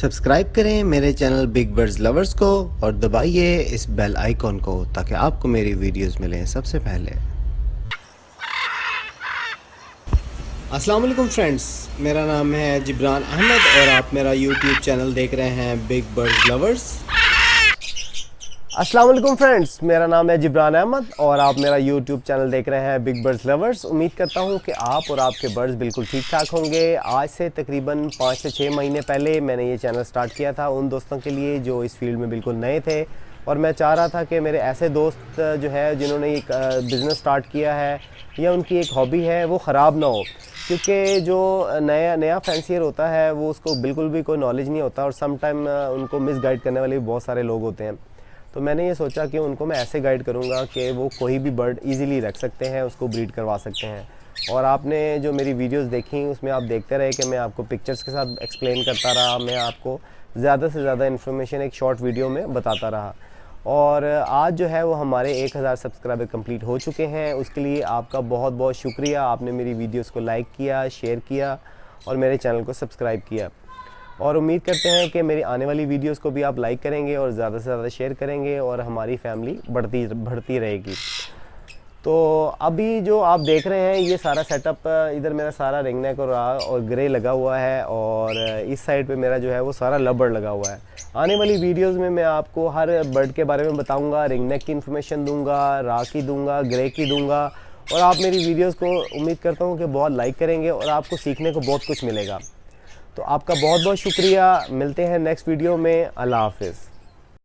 Subscribe करें मेरे channel big birds lovers को और दबाइए इस बेल आइकॉन को ताकि आपको मेरी वीडियोस मिलें सबसे पहले। अस्सलाम वालेकुम फ्रेंड्स, मेरा नाम है जिब्रान अहमद और आप मेरा यूट्यूब चैनल देख रहे हैं बिग बर्ड्स लवर्स। अस्सलाम वालेकुम फ्रेंड्स, मेरा नाम है जिब्रान अहमद और आप मेरा यूट्यूब चैनल देख रहे हैं बिग बर्ड्स लवर्स। उम्मीद करता हूं कि आप और आपके बर्ड्स बिल्कुल ठीक ठाक होंगे। आज से तकरीबन 5 से 6 महीने पहले मैंने ये चैनल स्टार्ट किया था उन दोस्तों के लिए जो इस फील्ड में बिल्कुल नए थे, और मैं चाह रहा था कि मेरे ऐसे दोस्त जो है जिन्होंने एक बिज़नेस स्टार्ट किया है या उनकी एक हॉबी है वो ख़राब ना हो, क्योंकि जो नया फैंसियर होता है वो उसको बिल्कुल भी कोई नॉलेज नहीं होता और सम टाइम उनको मिस गाइड करने वाले भी बहुत सारे लोग होते हैं। तो मैंने ये सोचा कि उनको मैं ऐसे गाइड करूँगा कि वो कोई भी बर्ड इजीली रख सकते हैं, उसको ब्रीड करवा सकते हैं। और आपने जो मेरी वीडियोस देखी उसमें आप देखते रहे कि मैं आपको पिक्चर्स के साथ एक्सप्लेन करता रहा, मैं आपको ज़्यादा से ज़्यादा इन्फॉर्मेशन एक शॉर्ट वीडियो में बताता रहा। और आज जो है वो हमारे 1000 सब्सक्राइबर कंप्लीट हो चुके हैं। उसके लिए आपका बहुत बहुत शुक्रिया। आपने मेरी वीडियोस को लाइक किया, शेयर किया और मेरे चैनल को सब्सक्राइब किया, और उम्मीद करते हैं कि मेरी आने वाली वीडियोस को भी आप लाइक करेंगे और ज़्यादा से ज़्यादा शेयर करेंगे और हमारी फैमिली बढ़ती रहेगी। तो अभी जो आप देख रहे हैं ये सारा सेटअप, इधर मेरा सारा रिंग नेक और ग्रे लगा हुआ है और इस साइड पे मेरा जो है वो सारा लबर लगा हुआ है। आने वाली वीडियोस में मैं आपको हर बर्ड के बारे में बताऊंगा, रिंग नेक की इन्फॉर्मेशन दूंगा, रा की दूंगा, ग्रे की दूंगा, और आप मेरी वीडियोस को उम्मीद करता हूँ कि बहुत लाइक करेंगे और आपको सीखने को बहुत कुछ मिलेगा। तो आपका बहुत बहुत शुक्रिया। मिलते हैं नेक्स्ट वीडियो में। अल्लाह हाफिज़।